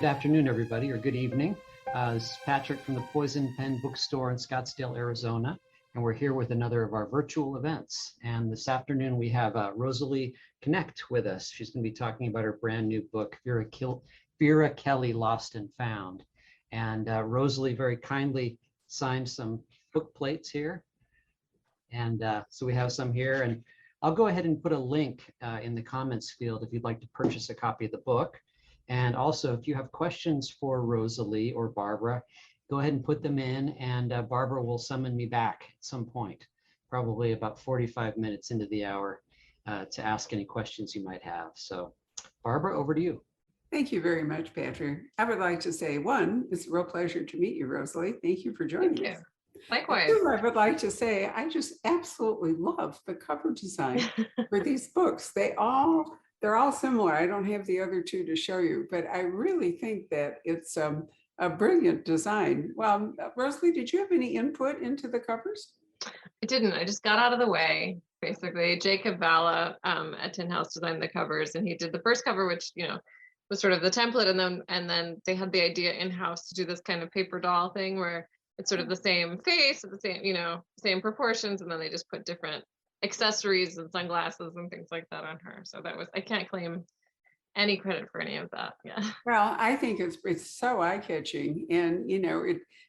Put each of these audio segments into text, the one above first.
Good afternoon, everybody, or good evening. This is Patrick from the Poison Pen Bookstore in Scottsdale, Arizona, and we're here with another of our virtual events. And this afternoon we have Rosalie Knecht with us. She's going to be talking about her brand new book, Vera Kelly, Lost and Found. And Rosalie very kindly signed some book plates here. And so we have some here. And I'll go ahead and put a link in the comments field if you'd like to purchase a copy of the book. And also, if you have questions for Rosalie or Barbara, go ahead and put them in, and Barbara will summon me back at some point, probably about 45 minutes into the hour, to ask any questions you might have. So, Barbara, over to you. Thank you very much, Patrick. I would like to say, one, it's a real pleasure to meet you, Rosalie. Thank you for joining us. Likewise. Two, I would like to say, I just absolutely love the cover design for these books. They're all similar. I don't have the other two to show you, but I really think that it's a brilliant design. Well, Rosalie, did you have any input into the covers? I didn't. I just got out of the way, basically. Jacob Valla at Tin House designed the covers, and he did the first cover, which, was sort of the template, and then they had the idea in-house to do this kind of paper doll thing where it's sort of the same face, the same, same proportions, and then they just put different accessories and sunglasses and things like that on her. So I can't claim any credit for any of that. Yeah. Well, I think it's so eye-catching, and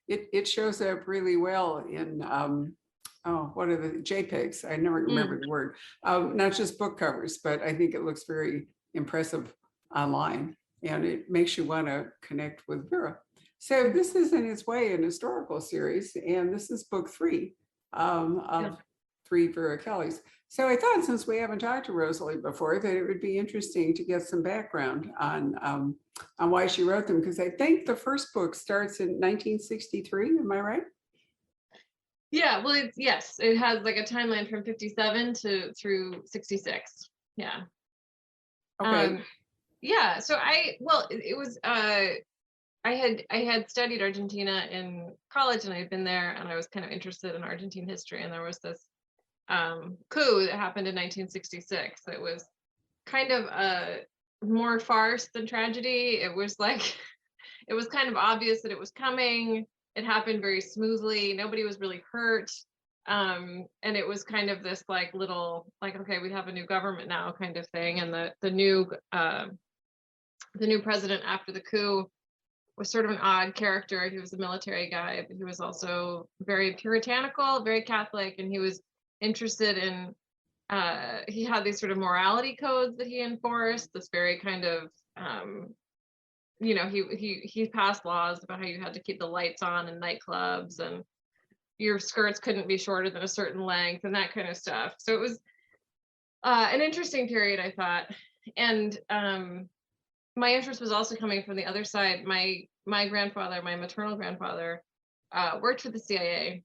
it shows up really well in what are the JPEGs? I never remember the word. Not just book covers, but I think it looks very impressive online, and it makes you want to connect with Vera. So this is in its way an historical series, and this is book 3 of 3 Vera Kellys. So I thought, since we haven't talked to Rosalie before, that it would be interesting to get some background on why she wrote them, because I think the first book starts in 1963. Am I right? Yeah. Well, it has like a timeline from 57 through 66. Yeah. Okay. Yeah. So I had studied Argentina in college, and I had been there, and I was kind of interested in Argentine history, and there was this coup that happened in 1966. It was kind of a more farce than tragedy. It was like, it was kind of obvious that it was coming. It happened very smoothly. Nobody was really hurt. And it was kind of this like little, like, okay, we have a new government now kind of thing. And the new president after the coup was sort of an odd character. He was a military guy, but he was also very puritanical, very Catholic, and he was interested in, he had these sort of morality codes that he enforced, this very kind of, he passed laws about how you had to keep the lights on in nightclubs, and your skirts couldn't be shorter than a certain length, and that kind of stuff. So it was an interesting period, I thought. And my interest was also coming from the other side. My grandfather, my maternal grandfather, worked for the CIA.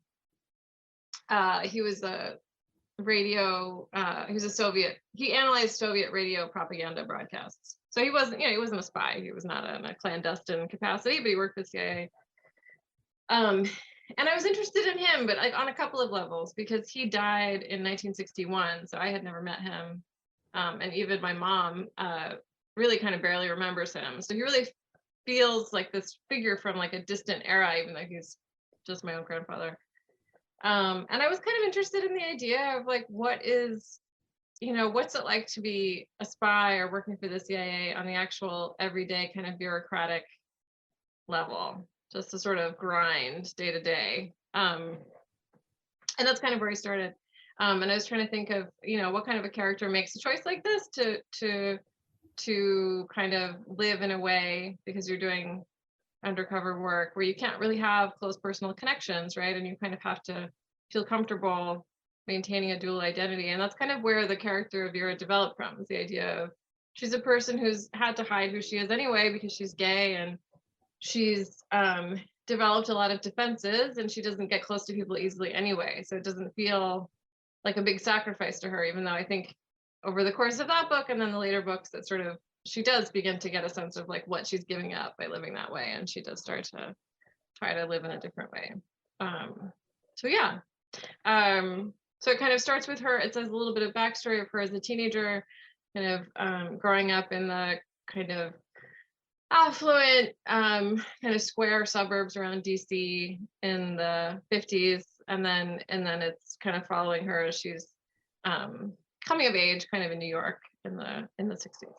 He was a radio, he analyzed Soviet radio propaganda broadcasts. So he wasn't a spy. He was not in a clandestine capacity, but he worked for the CIA. And I was interested in him, but like on a couple of levels, because he died in 1961. So I had never met him. And even my mom really kind of barely remembers him. So he really feels like this figure from like a distant era, even though he's just my own grandfather. And I was kind of interested in the idea of like, what's it like to be a spy or working for the CIA on the actual everyday kind of bureaucratic level, just to sort of grind day to day. And that's kind of where I started. And I was trying to think of, what kind of a character makes a choice like this to kind of live in a way, because you're doing undercover work where you can't really have close personal connections, right? And you kind of have to feel comfortable maintaining a dual identity. And that's kind of where the character of Vera developed from, is the idea of she's a person who's had to hide who she is anyway because she's gay, and she's developed a lot of defenses, and she doesn't get close to people easily anyway. So it doesn't feel like a big sacrifice to her, even though I think over the course of that book and then the later books, that sort of, she does begin to get a sense of like what she's giving up by living that way, and she does start to try to live in a different way. So it kind of starts with her. It says a little bit of backstory of her as a teenager, kind of growing up in the kind of affluent, kind of square suburbs around DC in the 50s, and then it's kind of following her as she's coming of age, kind of in New York in the 60s.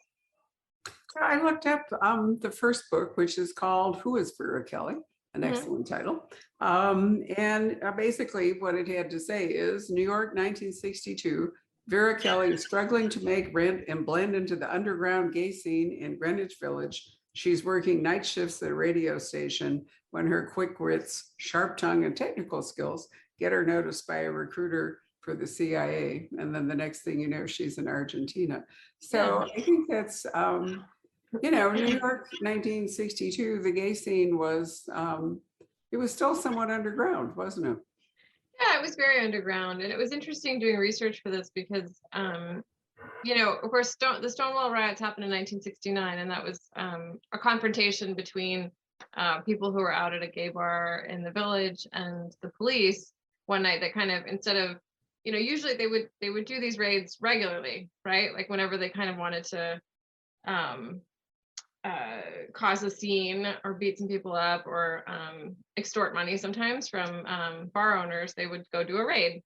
So I looked up the first book, which is called Who is Vera Kelly? An excellent title. And basically what it had to say is New York, 1962, Vera Kelly is struggling to make rent and blend into the underground gay scene in Greenwich Village. She's working night shifts at a radio station when her quick wits, sharp tongue, and technical skills get her noticed by a recruiter for the CIA. And then the next thing you know, she's in Argentina. So I think that's, you know, New York, 1962, the gay scene was, it was still somewhat underground, wasn't it? Yeah, it was very underground, and it was interesting doing research for this because, you know, of course, the Stonewall riots happened in 1969, and that was a confrontation between people who were out at a gay bar in the Village and the police one night. That kind of, instead of, you know, usually they would do these raids regularly, right? Like whenever they kind of wanted to cause a scene or beat some people up or extort money sometimes from bar owners, they would go do a raid.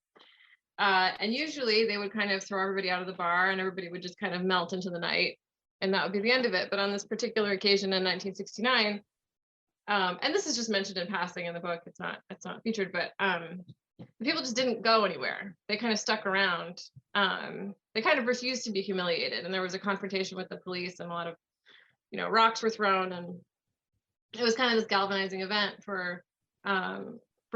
And usually they would kind of throw everybody out of the bar and everybody would just kind of melt into the night, and that would be the end of it. But on this particular occasion in 1969, and this is just mentioned in passing in the book, it's not featured, but the people just didn't go anywhere. They kind of stuck around. They kind of refused to be humiliated, and there was a confrontation with the police, and a lot of, you know, rocks were thrown, and it was kind of this galvanizing event for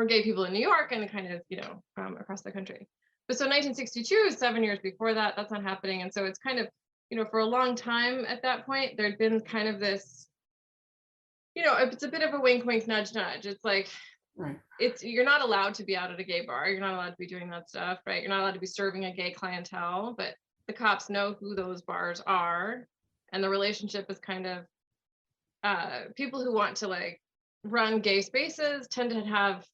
gay people in New York and kind of, you know, across the country. But so 1962 is 7 years before that. That's not happening, and so it's kind of, you know, for a long time at that point, there'd been kind of this, you know, it's a bit of a wink, wink, nudge, nudge. It's like, right, you're not allowed to be out at a gay bar. You're not allowed to be doing that stuff, right? You're not allowed to be serving a gay clientele, but the cops know who those bars are. And the relationship is kind of, people who want to like run gay spaces tend to have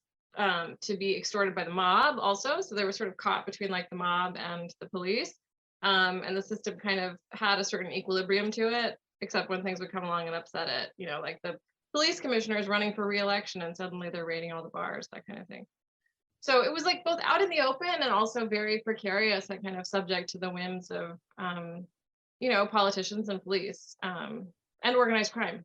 to be extorted by the mob also. So they were sort of caught between like the mob and the police. And the system kind of had a certain equilibrium to it, except when things would come along and upset it, you know, like the police commissioner is running for re-election and suddenly they're raiding all the bars, that kind of thing. So it was like both out in the open and also very precarious and kind of subject to the whims of, you know, politicians and police and organized crime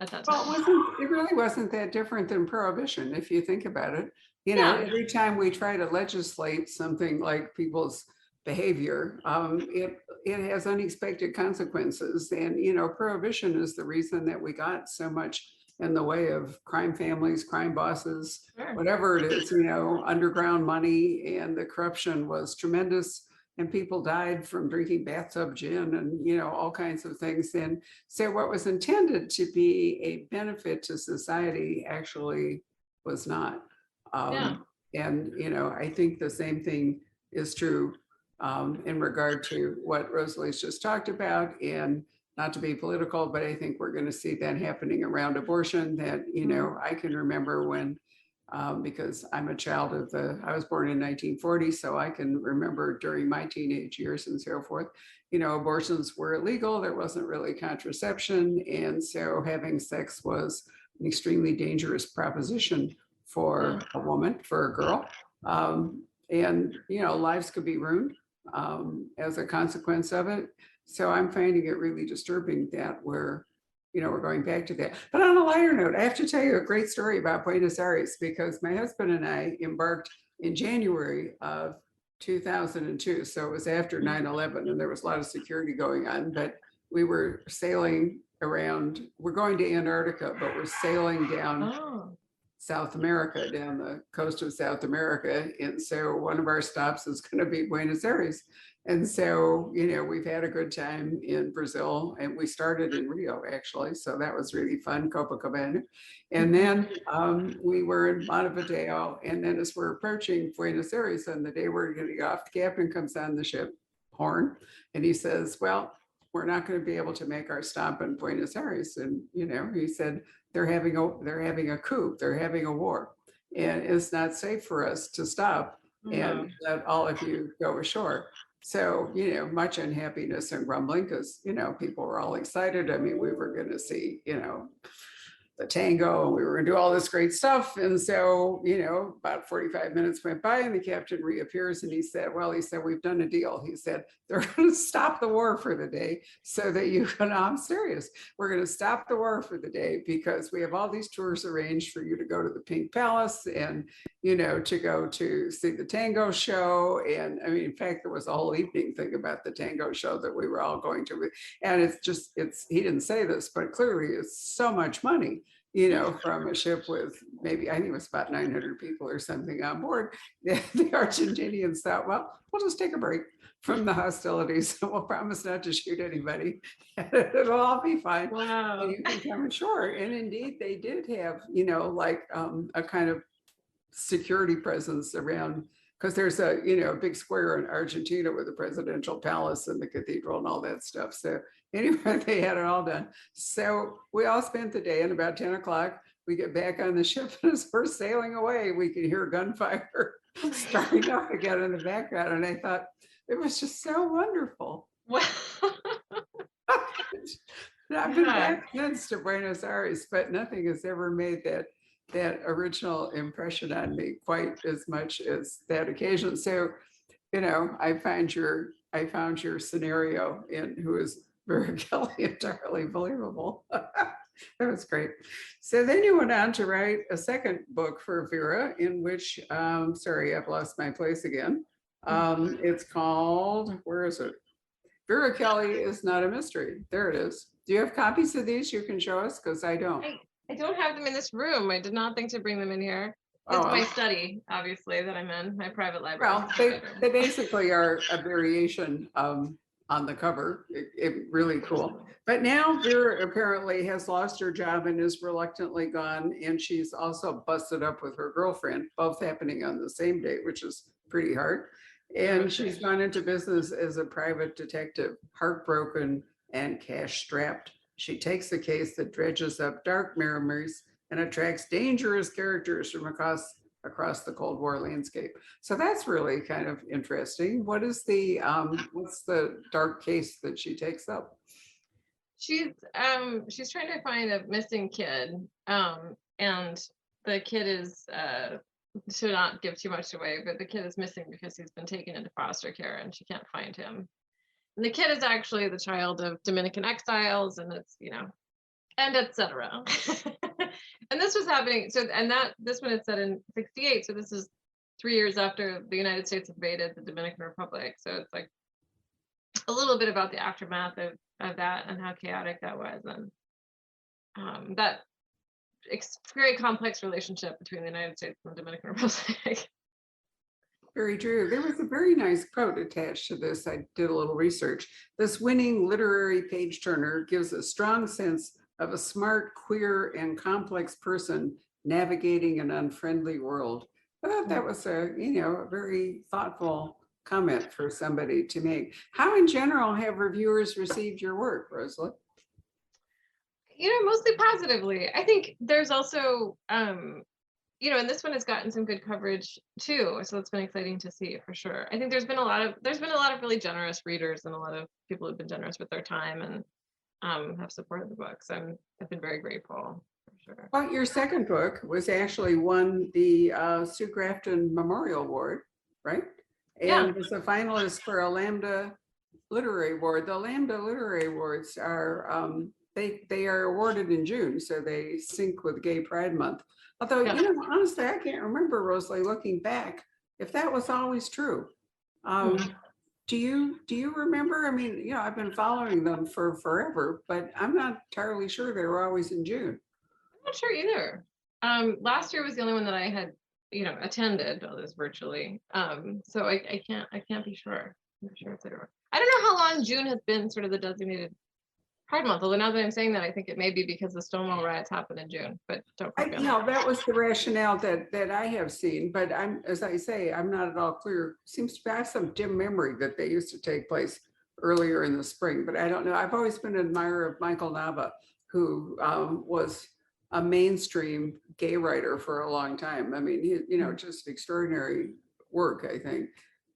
at that time. Well, it really wasn't that different than Prohibition, if you think about it. You know, every time we try to legislate something like people's behavior, it has unexpected consequences. And, you know, Prohibition is the reason that we got so much in the way of crime families, crime bosses, whatever it is, you know, underground money, and the corruption was tremendous. And people died from drinking bathtub gin and, you know, all kinds of things. And so what was intended to be a benefit to society actually was not. And, you know, I think the same thing is true in regard to what Rosalie's just talked about. And not to be political, but I think we're going to see that happening around abortion. That, you know, I can remember when, because I'm a child of I was born in 1940, so I can remember during my teenage years and so forth, you know, abortions were illegal. There wasn't really contraception. And so having sex was an extremely dangerous proposition for a woman, for a girl. And, you know, lives could be ruined as a consequence of it. So I'm finding it really disturbing that we're going back to that. But on a lighter note, I have to tell you a great story about Buenos Aires, because my husband and I embarked in January of 2002. So it was after 9/11, and there was a lot of security going on, but we were sailing around. We're going to Antarctica, but we're sailing down South America, down the coast of South America. And so one of our stops is going to be Buenos Aires. And so, you know, we've had a good time in Brazil, and we started in Rio, actually. So that was really fun, Copacabana. And then we were in Montevideo. And then as we're approaching Buenos Aires on the day we're getting off, the captain comes on the ship, horn, and he says, well, we're not going to be able to make our stop in Buenos Aires. And, you know, he said, they're having a coup, they're having a war. And it's not safe for us to stop and let all of you go ashore. So, much unhappiness and grumbling because, people were all excited. I mean, we were going to see, the tango, and we were going to do all this great stuff. And so, about 45 minutes went by and the captain reappears and he said, we've done a deal. He said, they're going to stop the war for the day so that you can, I'm serious. We're going to stop the war for the day because we have all these tours arranged for you to go to the Pink Palace and, to go to see the tango show. And I mean, in fact, there was a whole evening thing about the tango show that we were all going to. And he didn't say this, but clearly it's so much money, from a ship with maybe, I think it was about 900 people or something on board. The Argentinians thought, well, we'll just take a break from the hostilities. We'll promise not to shoot anybody. It'll all be fine. Wow. And you can come ashore. And indeed, they did have, a kind of security presence around, because there's a big square in Argentina with the presidential palace and the cathedral and all that stuff. So anyway, they had it all done. So we all spent the day, and about 10 o'clock, we get back on the ship, and as we're sailing away, we could hear gunfire starting up again in the background. And I thought, it was just so wonderful. Wow. I've been back since to Buenos Aires, but nothing has ever made that original impression on me quite as much as that occasion. So, I found your scenario in who is Vera Kelly entirely believable. That was great. So then you went on to write a second book for Vera, in which, sorry, I've lost my place again. It's called, where is it? Vera Kelly is Not a Mystery. There it is. Do you have copies of these you can show us? Because I don't. I don't have them in this room. I did not think to bring them in here. It's my study, obviously, that I'm in, my private library. Well, they basically are a variation on the cover. It really cool. But now Vera apparently has lost her job and is reluctantly gone. And she's also busted up with her girlfriend, both happening on the same day, which is pretty hard. And she's gone into business as a private detective, heartbroken and cash strapped. She takes a case that dredges up dark memories and attracts dangerous characters from across the Cold War landscape. So that's really kind of interesting. What's the dark case that she takes up? She's trying to find a missing kid, and the kid is to not give too much away, but the kid is missing because he's been taken into foster care and she can't find him. And the kid is actually the child of Dominican exiles, and it's, and etc. And this was happening. So, and this one is set in 68. So this is 3 years after the United States invaded the Dominican Republic. So it's like a little bit about the aftermath of that and how chaotic that was. And that very complex relationship between the United States and the Dominican Republic. Very true. There was a very nice quote attached to this. I did a little research. This winning literary page turner gives a strong sense of a smart, queer, and complex person navigating an unfriendly world. I thought that was a very thoughtful comment for somebody to make. How in general have reviewers received your work, Rosalie? Mostly positively. I think there's also and this one has gotten some good coverage too, so it's been exciting to see for sure. I think there's been a lot of really generous readers and a lot of people who've been generous with their time and have supported the books. I've been very grateful for sure. Well, your second book was actually won the Sue Grafton Memorial Award, right? And was a finalist for a Lambda Literary Award. The Lambda Literary Awards are they are awarded in June, so they sync with Gay Pride Month. Although, honestly, I can't remember, Rosalie, looking back, if that was always true. Do you remember? I mean, I've been following them for forever, but I'm not entirely sure they were always in June. I'm not sure either. Last year was the only one that I had, attended, all this virtually. So I can't be sure. I'm not sure if they were. I don't know how long June has been sort of the designated Pride Month, although now that I'm saying that, I think it may be because the Stonewall riots happened in June, but don't quote me on that. That was the rationale that I have seen, but as I say, I'm not at all clear. Seems to have some dim memory that they used to take place earlier in the spring, but I don't know. I've always been an admirer of Michael Nava, who was a mainstream gay writer for a long time. I mean, just extraordinary work, I think.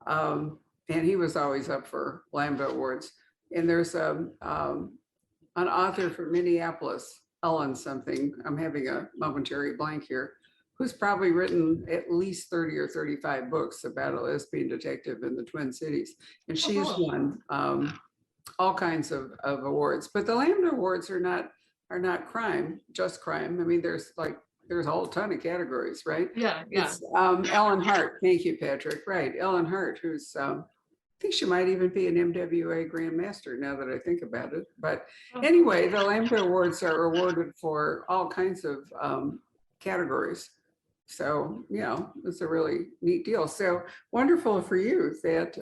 And he was always up for Lambda Awards. And there's an author from Minneapolis, Ellen something, I'm having a momentary blank here, who's probably written at least 30 or 35 books about a lesbian detective in the Twin Cities. And she's won all kinds of awards. But the Lambda Awards are not crime, just crime. I mean, there's a whole ton of categories, right? Yeah. It's Ellen Hart. Thank you, Patrick. Right, Ellen Hart, who's I think she might even be an MWA Grandmaster now that I think about it. But anyway, the Lambda Awards are awarded for all kinds of categories. So, it's a really neat deal. So wonderful for you that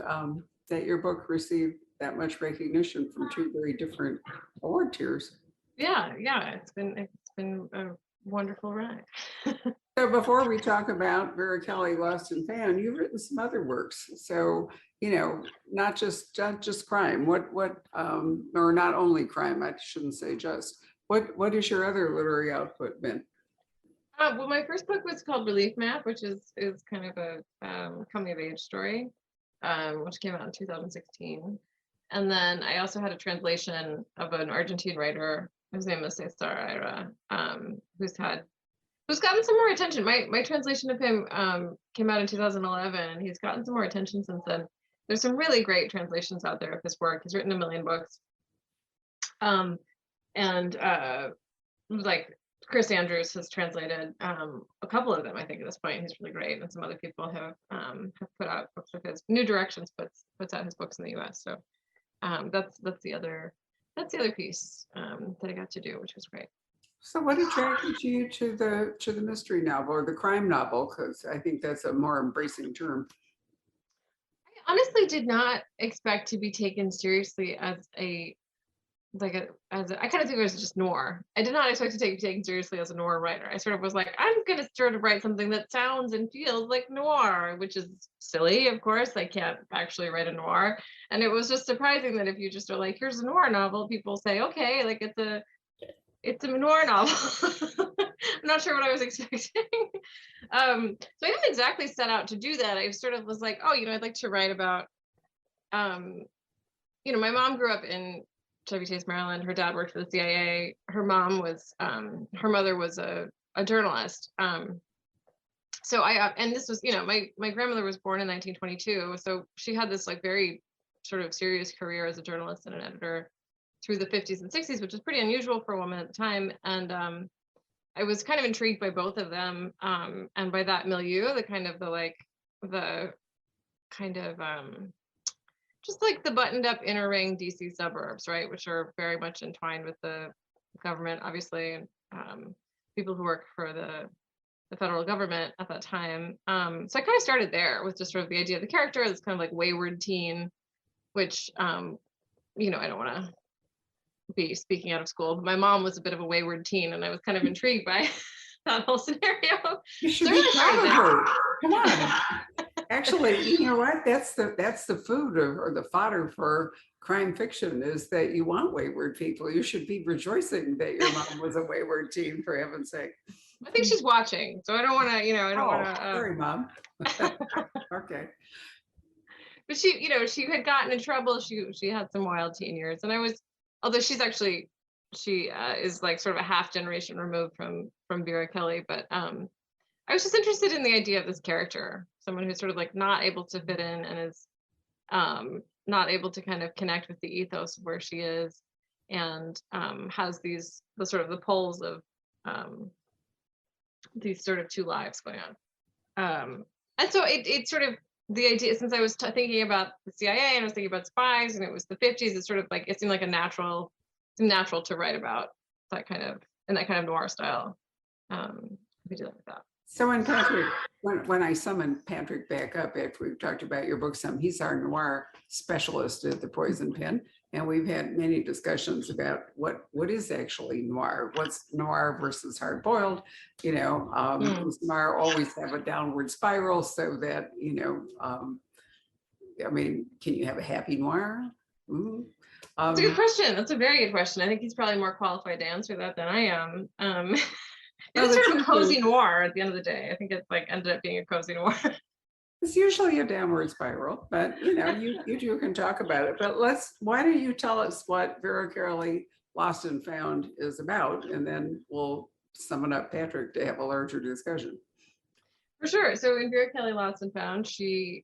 that your book received that much recognition from two very different award tiers. Yeah. It's been a wonderful ride. So before we talk about Vera Kelly, Lost and Found, you've written some other works. So, not just crime. What or not only crime, I shouldn't say just. What is your other literary output been? Well, my first book was called Relief Map, which is kind of a coming of age story, which came out in 2016. And then I also had a translation of an Argentine writer whose name is Cesar Ira, who's gotten some more attention. My translation of him came out in 2011, and he's gotten some more attention since then. There's some really great translations out there of his work. He's written 1 million books. Like Chris Andrews has translated a couple of them, I think, at this point. He's really great. And some other people have put out books of his. New Directions puts out his books in the US. So that's the other piece that I got to do, which was great. So what attracted you to the mystery novel or the crime novel? Because I think that's a more embracing term. I honestly did not expect to be taken seriously as I kind of think it was just noir. I did not expect to be taken seriously as a noir writer. I sort of was like, I'm going to sort of write something that sounds and feels like noir, which is silly, of course. I can't actually write a noir. And it was just surprising that if you just are like, here's a noir novel, people say, okay, like it's a noir novel. I'm not sure what I was expecting. So I didn't exactly set out to do that. I sort of was like, I'd like to write about, my mom grew up in Chevy Chase, Maryland. Her dad worked for the CIA. Her mother was a journalist. So and this was, my grandmother was born in 1922. So she had this like very sort of serious career as a journalist and an editor through the 50s and 60s, which is pretty unusual for a woman at the time. And I was kind of intrigued by both of them, and by that milieu, just like the buttoned up inner ring DC suburbs, right, which are very much entwined with the government, obviously, people who work for the federal government at that time. So I kind of started there with just sort of the idea of the character, this kind of like wayward teen, which, I don't want to be speaking out of school, but my mom was a bit of a wayward teen, and I was kind of intrigued by that whole scenario. You should be proud of her. Come on. Actually, you know what? That's the food or the fodder for crime fiction, is that you want wayward people. You should be rejoicing that your mom was a wayward teen, for heaven's sake. I think she's watching, so I don't want to, I don't want to. Sorry, Mom. Okay. But she had gotten in trouble. She had some wild teen years, and although she is like sort of a half generation removed from Vera Kelly, but I was just interested in the idea of this character, someone who's sort of like not able to fit in and is not able to kind of connect with the ethos of where she is, and has the poles of these sort of two lives going on. And so it sort of, the idea, since I was thinking about the CIA and I was thinking about spies, and it was the 50s, it's sort of like, it seemed like natural to write about that kind of noir style. We do like that. So when Patrick, when I summoned Patrick back up after we've talked about your book some, he's our noir specialist at the Poison Pen, and we've had many discussions about what is actually noir, what's noir versus hard boiled. Does noir always have a downward spiral, so that can you have a happy noir? That's a good question. That's a very good question. I think he's probably more qualified to answer that than I am. It's sort of a cozy noir at the end of the day. I think it's like ended up being a cozy noir. It's usually a downward spiral, but you two can talk about it. But why don't you tell us what Vera Kelly Lost and Found is about, and then we'll summon up Patrick to have a larger discussion. For sure. So in Vera Kelly Lost and Found, she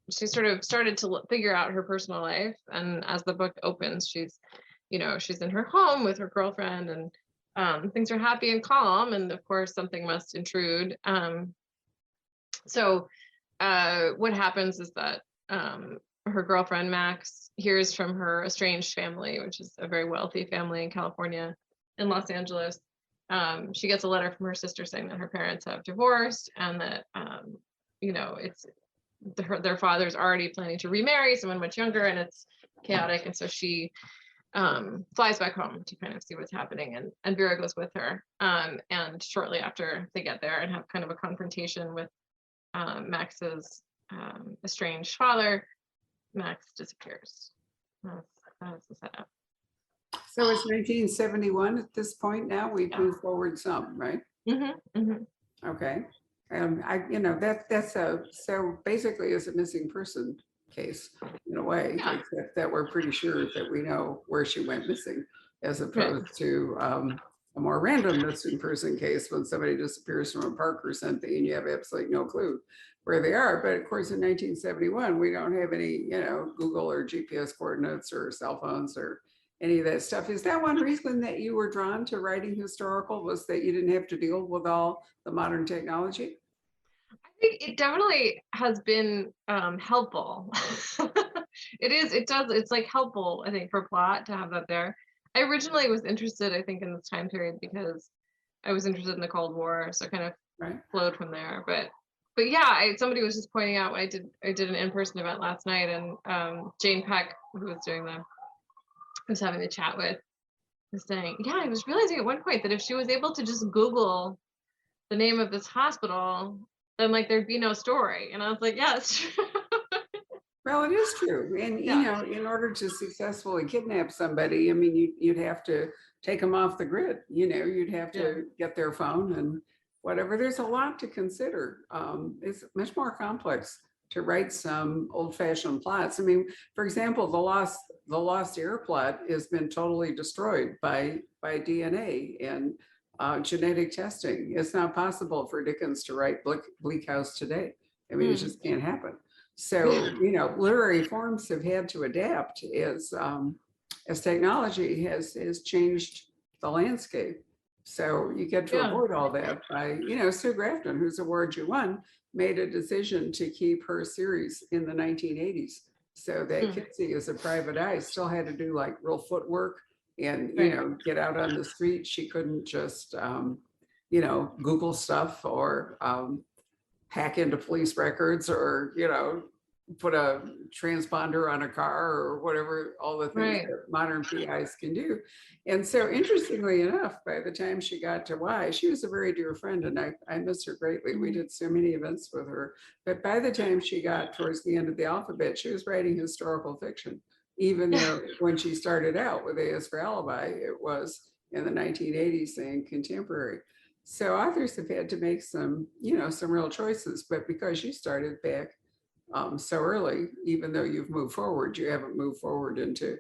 sort of started to figure out her personal life, and as the book opens, she's in her home with her girlfriend, and things are happy and calm, and of course something must intrude. So what happens is that her girlfriend Max hears from her estranged family, which is a very wealthy family in California, in Los Angeles. She gets a letter from her sister saying that her parents have divorced, and that it's their father's already planning to remarry someone much younger, and it's chaotic. And so she flies back home to kind of see what's happening, and Vera goes with her. And shortly after they get there and have kind of a confrontation with Max's estranged father, Max disappears. That's the setup. So it's 1971 at this point now. We've moved forward some, right? Mm-hmm, mm-hmm. Okay. So basically it's a missing person case in a way, except that we're pretty sure that we know where she went missing, as opposed to a more random missing person case when somebody disappears from a park or something and you have absolutely no clue where they are. But of course, in 1971, we don't have any, Google or GPS coordinates or cell phones or any of that stuff. Is that one reason that you were drawn to writing historical, was that you didn't have to deal with all the modern technology? I think it definitely has been helpful. It's like helpful, I think, for plot to have that there. I originally was interested, I think, in this time period because I was interested in the Cold War, so kind of flowed from there. But yeah, somebody was just pointing out, I did an in-person event last night, and Jane Peck, who was having the chat with, was saying, yeah, I was realizing at one point that if she was able to just Google the name of this hospital, then like there'd be no story. And I was like, yeah, it's true. Well, it is true. And, in order to successfully kidnap somebody, I mean, you'd have to take them off the grid, you'd have to get their phone and whatever. There's a lot to consider. It's much more complex to write some old-fashioned plots. I mean, for example, the Lost Heir plot has been totally destroyed by DNA and genetic testing. It's not possible for Dickens to write Bleak House today. I mean, it just can't happen. So, literary forms have had to adapt as technology has changed the landscape. So you get to avoid all that by, Sue Grafton, whose award you won, made a decision to keep her series in the 1980s. So that Kitsy, as a private eye, still had to do like real footwork and, get out on the street. She couldn't just, Google stuff or hack into police records or, put a transponder on a car or whatever, all the things that modern PIs can do. And so interestingly enough, by the time she got to Y, she was a very dear friend and I miss her greatly. We did so many events with her. But by the time she got towards the end of the alphabet, she was writing historical fiction, even though when she started out with A is for Alibi, it was in the 1980s saying contemporary. So authors have had to make some real choices, but because you started back so early, even though you've moved forward, you haven't moved forward into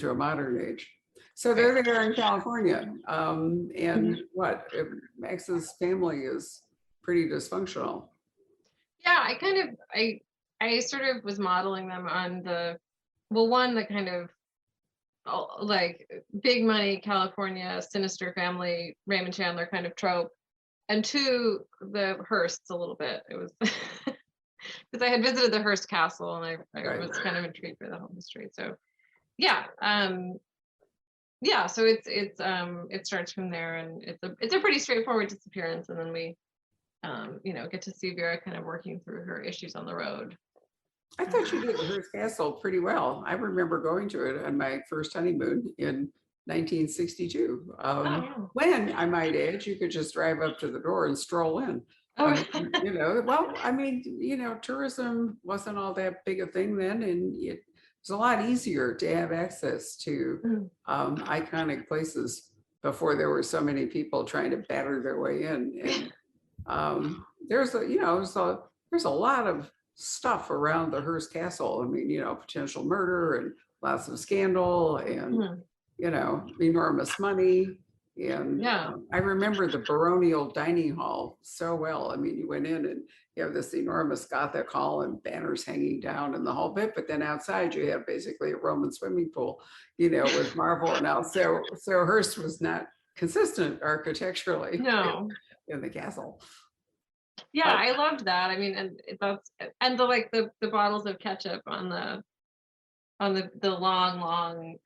a modern age. So there they are in California. And Max's family is pretty dysfunctional. Yeah, I sort of was modeling them on the kind of like big money California sinister family, Raymond Chandler kind of trope, and two, the Hearsts a little bit. It was because I had visited the Hearst Castle and I was kind of intrigued by the whole history. So so it starts from there, and it's a pretty straightforward disappearance, and then we get to see Vera kind of working through her issues on the road. I thought you did the Hearst Castle pretty well. I remember going to it on my first honeymoon in 1962. When, I might add, you could just drive up to the door and stroll in. Tourism wasn't all that big a thing then, and it was a lot easier to have access to iconic places before there were so many people trying to batter their way in. And there's there's a lot of stuff around the Hearst castle. I mean, potential murder and lots of scandal and, Mhm. Enormous money. And Yeah. I remember the baronial dining hall so well. I mean, you went in and you have this enormous Gothic hall and banners hanging down in the whole bit, but then outside you have basically a Roman swimming pool, with marble and out. So Hearst was not consistent architecturally No. in the castle. Yeah, But I loved that. I mean, and the like the bottles of ketchup on the long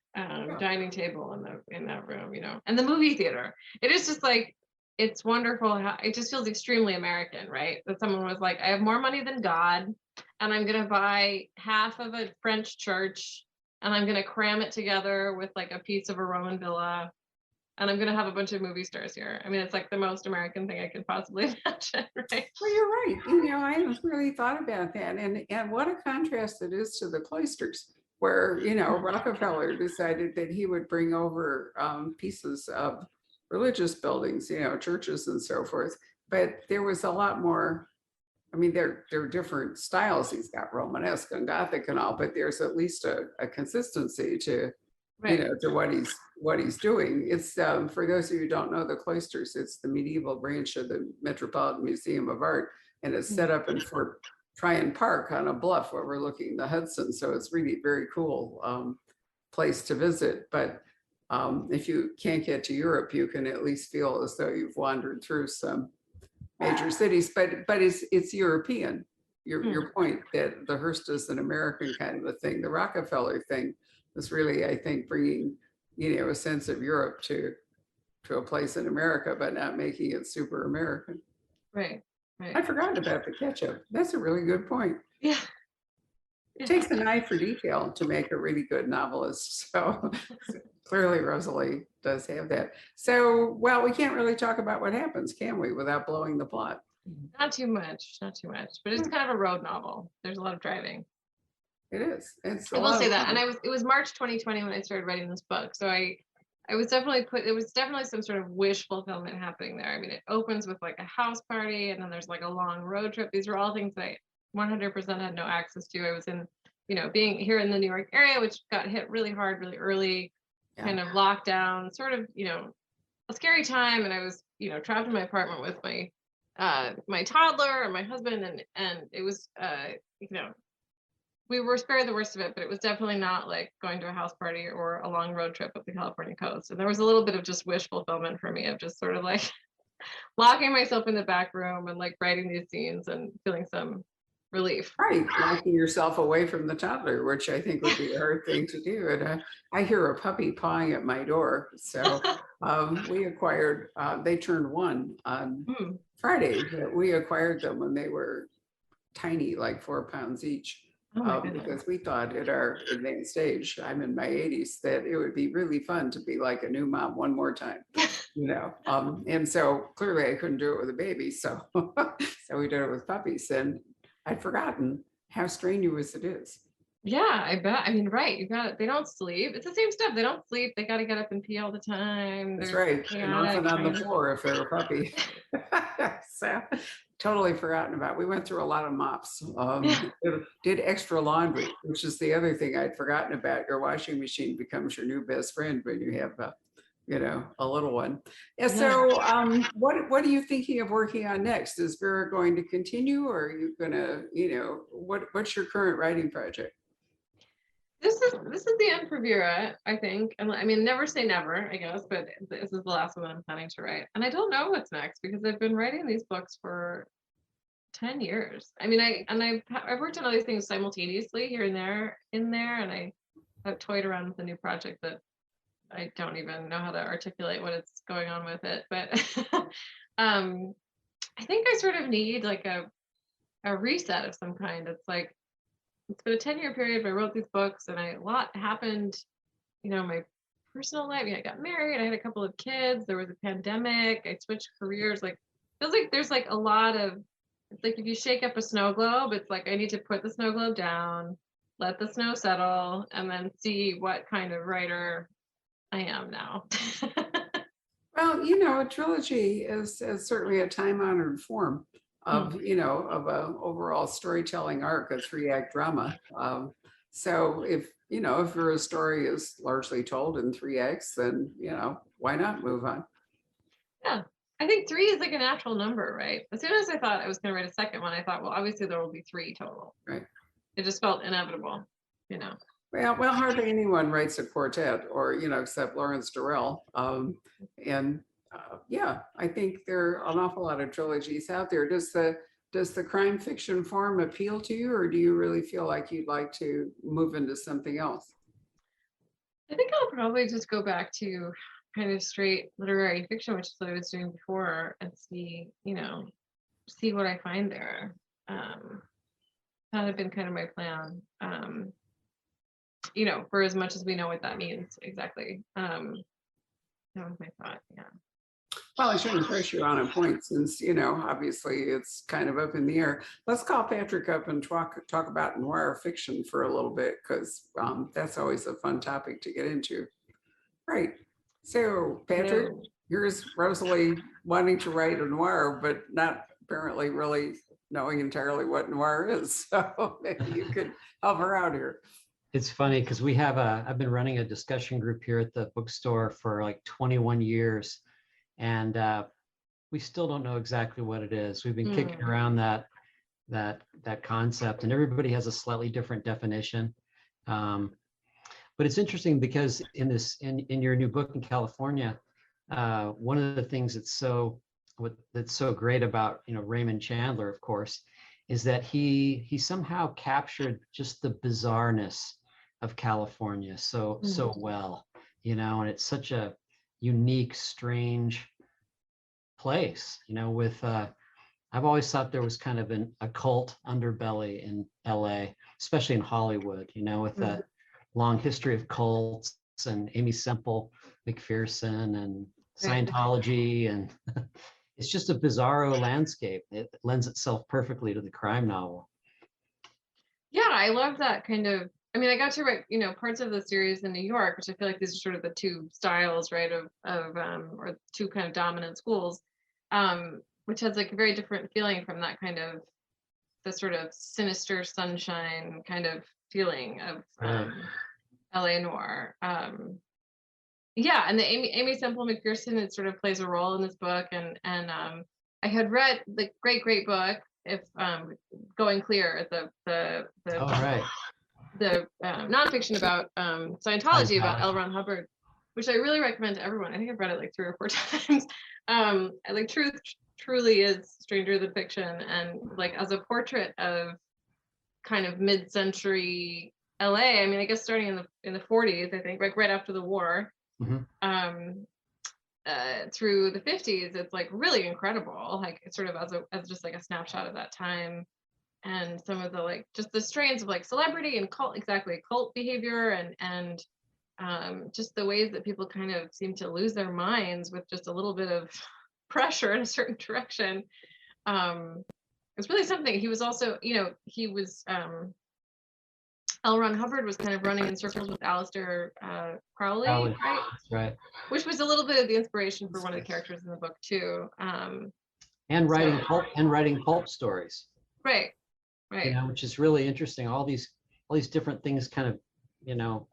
dining table in that room, and the movie theater. It is just like, it's wonderful how it just feels extremely American, right? That someone was like, I have more money than God, and I'm gonna buy half of a French church, and I'm gonna cram it together with like a piece of a Roman villa, and I'm gonna have a bunch of movie stars here. I mean, it's like the most American thing I could possibly imagine, right? Well, you're right. I haven't really thought about that. And what a contrast it is to the cloisters, where, Rockefeller decided that he would bring over pieces of religious buildings, churches and so forth. But there was a lot more. I mean, there are different styles. He's got Romanesque and Gothic and all, but there's at least a consistency to Right. to what he's doing. It's for those of you who don't know the cloisters, it's the medieval branch of the Metropolitan Museum of Art, and it's set up in Fort Tryon Park on a bluff overlooking the Hudson. So it's really very cool place to visit. But if you can't get to Europe, you can at least feel as though you've wandered through some major cities. But it's European. Your point that the Hearst is an American kind of a thing. The Rockefeller thing was really, I think, bringing a sense of Europe to a place in America, but not making it super American. Right. I forgot about the ketchup. That's a really good point. Yeah. It takes an eye for detail to make a really good novelist. So clearly Rosalie does have that. So, well, we can't really talk about what happens, can we, without blowing the plot? Not too much, but it's kind of a road novel. There's a lot of driving. It is. It's I will say that. And it was March 2020 when I started writing this book. So I was definitely there was definitely some sort of wish fulfillment happening there. I mean, it opens with like a house party, and then there's like a long road trip. These were all things that I 100% had no access to. I was in, being here in the New York area, which got hit really hard, really early, kind of lockdown, sort of, a scary time. And I was, trapped in my apartment with my toddler and my husband, and it was, we were spared the worst of it, but it was definitely not like going to a house party or a long road trip up the California coast. And there was a little bit of just wish fulfillment for me of just sort of like locking myself in the back room and like writing these scenes and feeling some relief. Right, locking yourself away from the toddler, which I think would be a hard thing to do. And I hear a puppy pawing at my door. So we acquired, they turned one on Friday, but we acquired them when they were tiny, like 4 pounds each. Because we thought at our advanced age, I'm in my 80s, that it would be really fun to be like a new mom one more time, and so clearly I couldn't do it with a baby. So, so we did it with puppies, and I'd forgotten how strenuous it is. Yeah, I bet. I mean, right. They don't sleep. It's the same stuff. They don't sleep. They got to get up and pee all the time. That's right. And often on the floor if they're a puppy. So totally forgotten about. We went through a lot of mops. Did extra laundry, which is the other thing I'd forgotten about. Your washing machine becomes your new best friend when you have a little one. And so what are you thinking of working on next? Is Vera going to continue, or are you gonna, what's your current writing project? This is the end for Vera, I think. And I mean, never say never, I guess, but this is the last one I'm planning to write. And I don't know what's next because I've been writing these books for 10 years. I mean, I've worked on all these things simultaneously here and there, and I have toyed around with a new project that I don't even know how to articulate what it's going on with it. But I think I sort of need like a reset of some kind. It's like, it's been a 10-year period where I wrote these books, and a lot happened, my personal life. I got married, I had a couple of kids, there was a pandemic, I switched careers. Like, feels like there's like a lot of, it's like if you shake up a snow globe, it's like I need to put the snow globe down, let the snow settle, and then see what kind of writer I am now. Well, a trilogy is certainly a time-honored form. of, of a overall storytelling arc, a 3-act drama. So if your story is largely told in 3 acts, then, why not move on? Yeah. I think 3 is like a natural number, right? As soon as I thought I was going to write a second one, I thought, well, obviously there will be 3 total. Right. It just felt inevitable, Well, hardly anyone writes a quartet, or except Lawrence Durrell. And yeah, I think there are an awful lot of trilogies out there. Does the crime fiction form appeal to you, or do you really feel like you'd like to move into something else? I think I'll probably just go back to kind of straight literary fiction, which is what I was doing before, and see what I find there. That had been kind of my plan. For as much as we know what that means exactly. That was my thought. Yeah. Well, I shouldn't press you on a point, since obviously it's kind of up in the air. Let's call Patrick up and talk about noir fiction for a little bit, because that's always a fun topic to get into. Right. So Patrick, here's Rosalie wanting to write a noir, but not apparently really knowing entirely what noir is. So maybe you could help her out here. It's funny because I've been running a discussion group here at the bookstore for like 21 years. And we still don't know exactly what it is. We've been kicking around that concept, and everybody has a slightly different definition. But it's interesting because in your new book in California, one of the things that's so great about Raymond Chandler, of course, is that he somehow captured just the bizarreness of California so well, and it's such a unique, strange place, with I've always thought there was kind of an occult underbelly in LA, especially in Hollywood, with that long history of cults and Amy Semple McPherson and Scientology, and it's just a bizarro landscape. It lends itself perfectly to the crime novel. Yeah, I love that kind of. I mean, I got to write, parts of the series in New York, which I feel like these are sort of the 2 styles, right, of or 2 kind of dominant schools, which has like a very different feeling from that kind of the sort of sinister sunshine kind of feeling of LA noir. Yeah, and the Amy Semple McPherson, it sort of plays a role in this book, and I had read the great book, if Going Clear, the nonfiction about Scientology, about L. Ron Hubbard, which I really recommend to everyone. I think I've read it like 3 or 4 times. Like truth truly is stranger than fiction, and like as a portrait of kind of mid-century LA. I mean, I guess starting in the 40s, I think, like right after the war, through the 50s, it's like really incredible. Like it's sort of as just like a snapshot of that time. And some of the like just the strains of like celebrity and cult behavior, and just the ways that people kind of seem to lose their minds with just a little bit of pressure in a certain direction. It's really something. He was also, he was L. Ron Hubbard was kind of running in circles with Aleister Crowley, right? Right. Which was a little bit of the inspiration for one of the characters in the book too. And writing pulp stories. Right. Which is really interesting. All these different things kind of,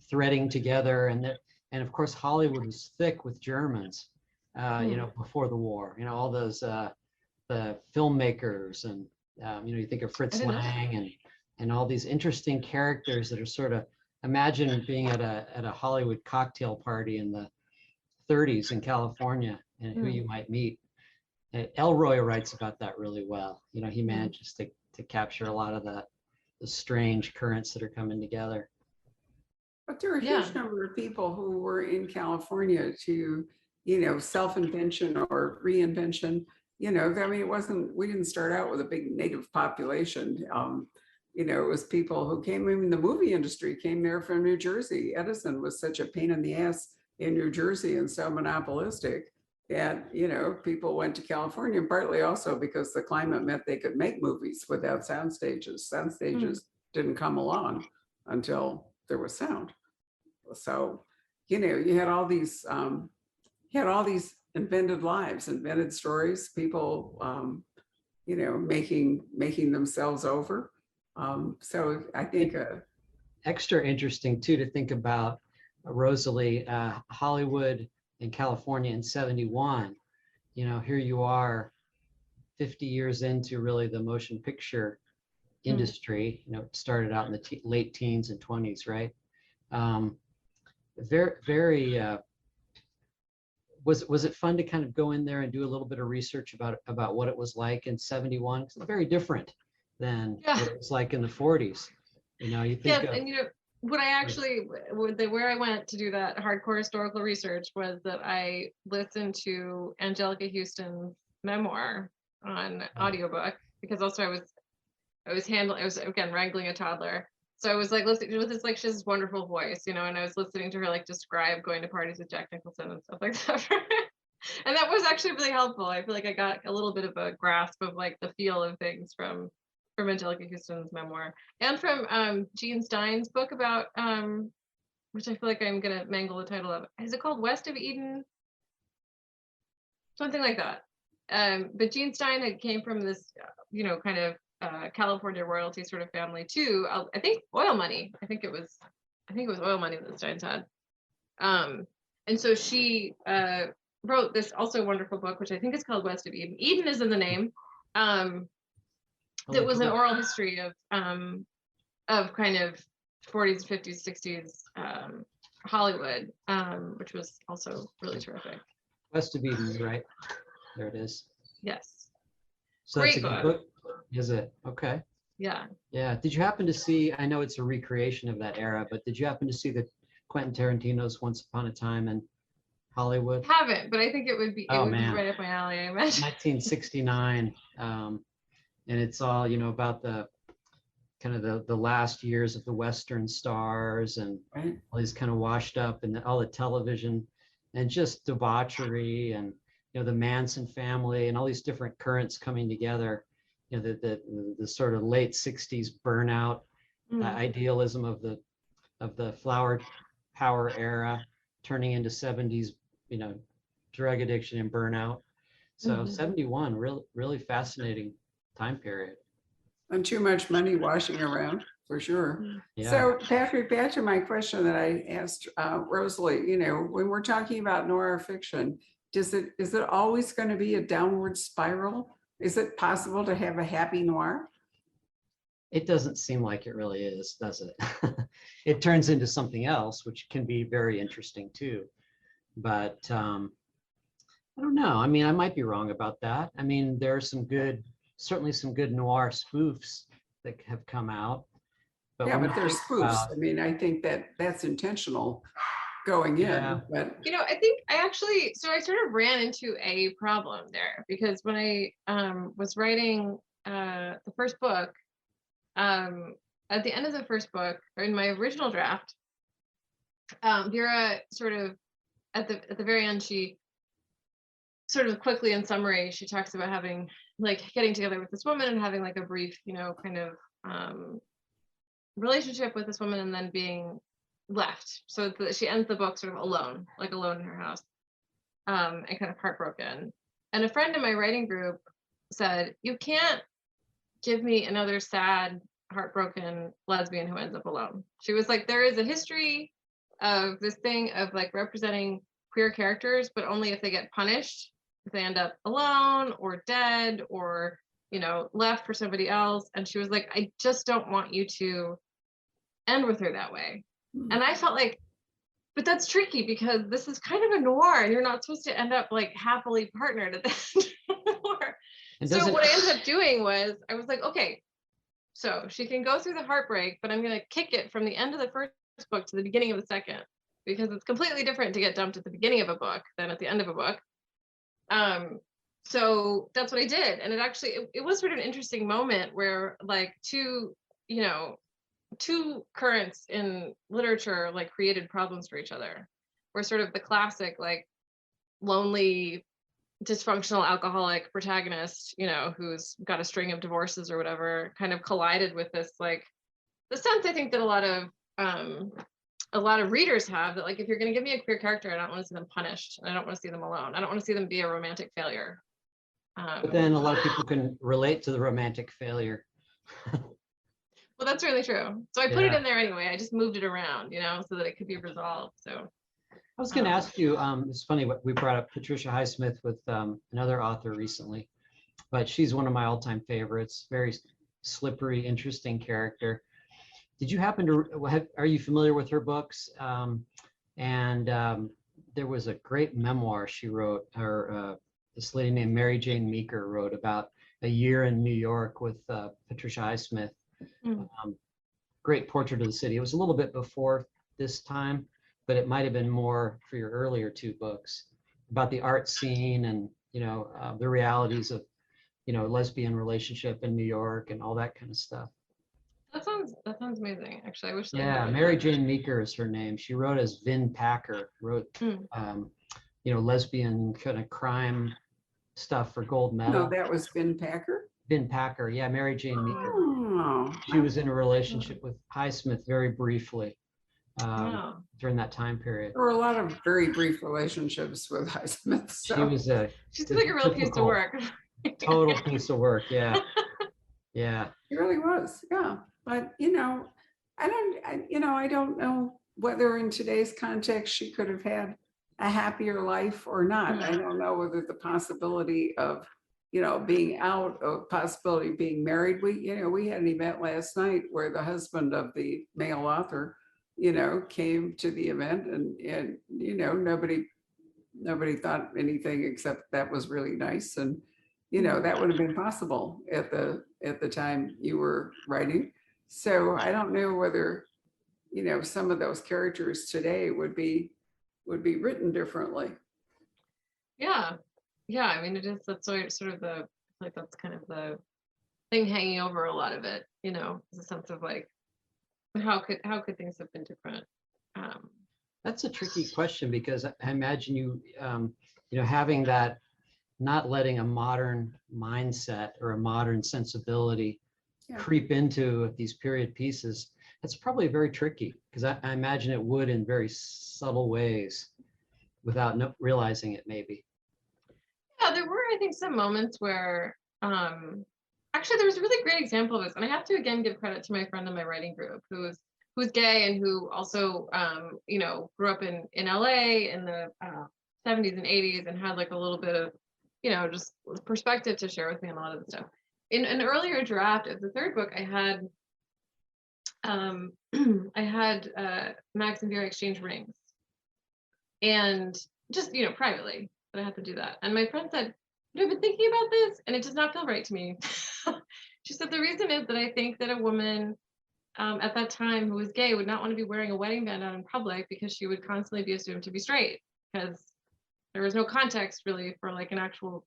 threading together, and of course Hollywood was thick with Germans, before the war. All those the filmmakers, and you think of Fritz Lang and all these interesting characters that are sort of, imagine being at a Hollywood cocktail party in the 30s in California, and who you might meet. Elroy writes about that really well. He manages to capture a lot of the strange currents that are coming together. But there are a huge number of people who were in California to, self-invention or reinvention. I mean, we didn't start out with a big native population. It was people who came, I mean, the movie industry came there from New Jersey. Edison was such a pain in the ass in New Jersey and so monopolistic. And, people went to California, partly also because the climate meant they could make movies without sound stages. Sound stages didn't come along until there was sound. So, you had all these invented lives, invented stories. People, you know, making themselves over. So I think Extra interesting too to think about, Rosalie, Hollywood in California in 71. You know, here you are 50 years into really the motion picture industry. You know, it started out in the late teens and 20s, right? Very, very, was it fun to kind of go in there and do a little bit of research about what it was like in 71? It's very different than Yeah. what it was like in the 40s. You know, you think Yes, of, and you know what I actually, where I went to do that hardcore historical research was that I listened to Angelica Houston's memoir on audiobook, because also I was again wrangling a toddler. So I was like listening with this, like, she has this wonderful voice, you know, and I was listening to her like describe going to parties with Jack Nicholson and stuff like that. And that was actually really helpful. I feel like I got a little bit of a grasp of like the feel of things from Angelica Houston's memoir, and from Gene Stein's book about which I feel like I'm gonna mangle the title of. Is it called West of Eden? Something like that. But Gene Stein had came from this, you know, kind of California royalty sort of family too. I think oil money. I think it was oil money that the Steins had. And so she wrote this also wonderful book, which I think is called West of Eden. Eden is in the name. That was an oral history of kind of 40s, 50s, 60s Hollywood, which was also really terrific. West of Eden, right? There it is. Yes. So Great that's a good book. book. Is it? Okay. Yeah. Yeah. Did you happen to see, I know it's a recreation of that era, but did you happen to see the Quentin Tarantino's Once Upon a Time in Hollywood? Haven't, but I think it would be Oh, be man. right up my alley, I imagine. 1969. And it's all, you know, about the kind of the last years of the Western stars and right. all these kind of washed up, and all the television and just debauchery, and, you know, the Manson family and all these different currents coming together. You know, the sort of late 60s burnout, idealism of the flower power era turning into 70s, you know, drug addiction and burnout. So 71, really fascinating time period. And too much money washing around, for sure. Yeah. So Patrick, back to my question that I asked Rosalie, you know, when we're talking about noir fiction, is it always going to be a downward spiral? Is it possible to have a happy noir? It doesn't seem like it really is, does it? It turns into something else, which can be very interesting too. But I don't know. I mean, I might be wrong about that. I mean, there are certainly some good noir spoofs that have come out. But yeah, but they're spoofs. I mean, I think that's intentional going in. But you know, I think I sort of ran into a problem there, because when I was writing the first book, at the end of the first book, or in my original draft, Vera sort of at the very end, she sort of quickly, in summary, she talks about having, like, getting together with this woman and having like a brief, you know, kind of relationship with this woman, and then being left. So she ends the book sort of alone, like alone in her house, and kind of heartbroken. And a friend in my writing group said, "You can't give me another sad, heartbroken lesbian who ends up alone." She was like, "There is a history of this thing of like representing queer characters, but only if they get punished, if they end up alone or dead or, you know, left for somebody else." And she was like, "I just don't want you to end with her that way." And I felt like, but that's tricky, because this is kind of a noir and you're not supposed to end up like happily partnered at this noir. So what I ended up doing was, I was like, okay, so she can go through the heartbreak, but I'm going to kick it from the end of the first book to the beginning of the second, because it's completely different to get dumped at the beginning of a book than at the end of a book. So that's what I did. And it actually, it was sort of an interesting moment where like two currents in literature like created problems for each other, where sort of the classic like lonely dysfunctional alcoholic protagonist, you know, who's got a string of divorces or whatever, kind of collided with this, like, the sense I think that a lot of readers have, that like, if you're going to give me a queer character, I don't want to see them punished, and I don't want to see them alone, I don't want to see them be a romantic failure. But then a lot of people can relate to the romantic failure. Well, that's really true. So I put it Yeah. in there anyway. I just moved it around, so that it could be resolved. So I was going to ask you, it's funny what we brought up Patricia Highsmith with another author recently, but she's one of my all-time favorites. Very slippery, interesting character. Did you happen to, are you familiar with her books? There was a great memoir she wrote, or this lady named Mary Jane Meeker wrote about a year in New York with Patricia Highsmith. Great portrait of the city. It was a little bit before this time, but it might have been more for your earlier two books about the art scene and, the realities of, lesbian relationship in New York and all that kind of stuff. that sounds amazing. Actually, I wish. Yeah, Mary Jane Meeker is her name. She wrote as Vin Packer, wrote, lesbian kind of crime stuff for Gold Medal. No, that was Vin Packer. Vin Packer, yeah, Mary Jane Meeker. Oh. She was in a relationship with Highsmith very briefly during that time period. There were a lot of very brief relationships with Highsmith. So. She's like a real piece of work. Total piece of work, yeah. Yeah. It really was, yeah. But I don't know whether in today's context she could have had a happier life or not. I don't know whether the possibility of being out, of possibility of being married. We had an event last night where the husband of the male author, came to the event and nobody thought anything except that was really nice. And, that would have been possible at the time you were writing. So I don't know whether, some of those characters today would be written differently. Yeah. I mean, it is, that's sort of that's kind of the thing hanging over a lot of it, is a sense of like, how could things have been different? That's a tricky question because I imagine you, having that, not letting a modern mindset or a modern sensibility creep into these period pieces. That's probably very tricky because I imagine it would in very subtle ways without realizing it maybe. Yeah, there were, I think, some moments where, actually, there was a really great example of this, and I have to again give credit to my friend in my writing group who's gay and who also, grew up in LA in the 70s and 80s and had like a little bit of, just perspective to share with me on a lot of the stuff. In an earlier draft of the third book, I had Max and Vera exchange rings, and just privately. I had to do that. And my friend said, I've been thinking about this and it does not feel right to me. She said, the reason is that I think that a woman at that time who was gay would not want to be wearing a wedding band out in public because she would constantly be assumed to be straight because there was no context really for like an actual,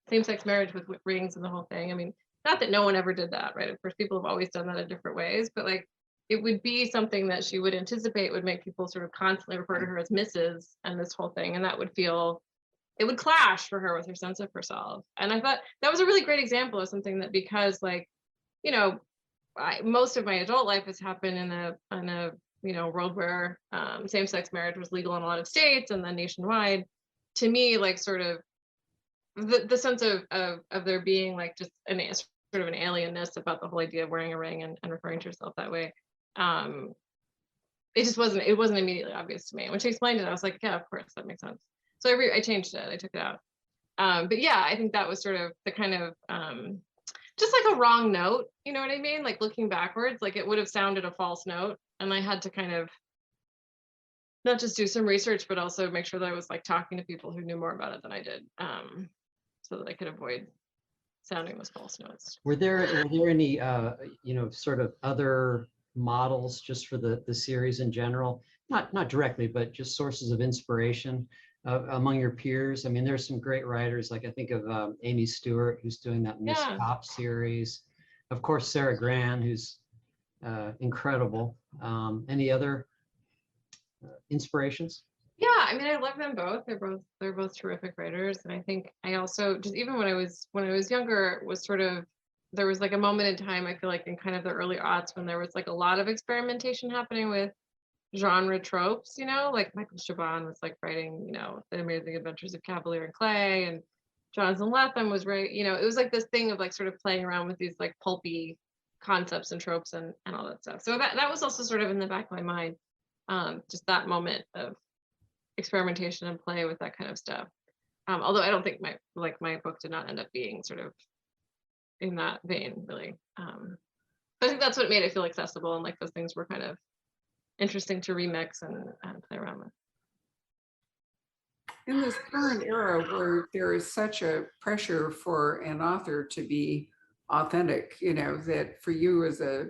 same-sex marriage with rings and the whole thing. I mean, not that no one ever did that, right? Of course, people have always done that in different ways, but like, it would be something that she would anticipate would make people sort of constantly refer to her as Mrs. and this whole thing. And that would it would clash for her with her sense of herself. And I thought that was a really great example of something that, because like, most of my adult life has happened in a world where same-sex marriage was legal in a lot of states and then nationwide. To me, like sort of the sense of there being like just sort of an alienness about the whole idea of wearing a ring and referring to yourself that way. It wasn't immediately obvious to me. When she explained it, I was like, yeah, of course, that makes sense. So I changed it, I took it out. But yeah, I think that was sort of the kind of, just like a wrong note, you know what I mean? Like looking backwards, like it would have sounded a false note. And I had to kind of not just do some research, but also make sure that I was like talking to people who knew more about it than I did, so that I could avoid sounding those false notes. Were there any, sort of other models just for the series in general? Not directly, but just sources of inspiration among your peers? I mean, there's some great writers, like I think of Amy Stewart, who's doing that Miss Pop series. Of course, Sarah Gran, who's incredible. Any other inspirations? Yeah, I mean, I love them both. They're both terrific writers, and I think I also just even when I was younger was sort of there was like a moment in time I feel like in kind of the early aughts when there was like a lot of experimentation happening with genre tropes, like Michael Chabon was like writing, The Amazing Adventures of Cavalier and Clay, and Jonathan Lethem was right. You know, it was like this thing of like sort of playing around with these like pulpy concepts and tropes and all that stuff. So that was also sort of in the back of my mind, just that moment of experimentation and play with that kind of stuff. Although I don't think my book did not end up being sort of in that vein, really. But I think that's what made it feel accessible, and like those things were kind of interesting to remix and play around with. In this current era where there is such a pressure for an author to be authentic, you know, that for you as a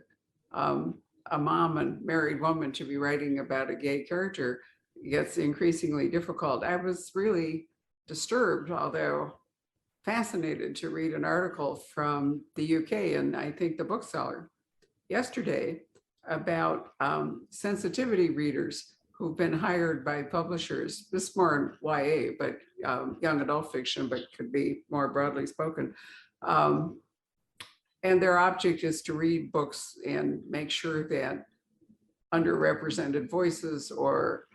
mom and married woman to be writing about a gay character gets increasingly difficult. I was really disturbed, although fascinated, to read an article from the UK, and I think the Bookseller yesterday, about sensitivity readers who've been hired by publishers. This is more in YA, but young adult fiction, but could be more broadly spoken. And their object is to read books and make sure that underrepresented voices or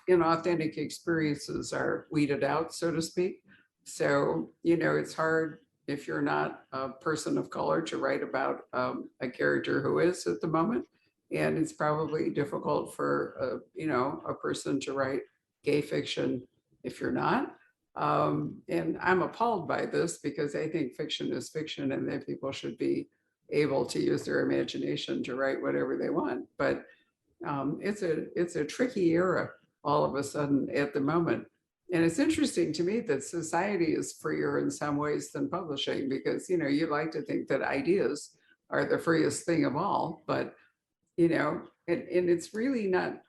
inauthentic experiences are weeded out, so to speak. So, you know, it's hard if you're not a person of color to write about a character who is at the moment. And it's probably difficult for, a person to write gay fiction if you're not. And I'm appalled by this because I think fiction is fiction and that people should be able to use their imagination to write whatever they want. But it's a tricky era all of a sudden at the moment. And it's interesting to me that society is freer in some ways than publishing, because, you know, you like to think that ideas are the freest thing of all, but, you know, and it's really not.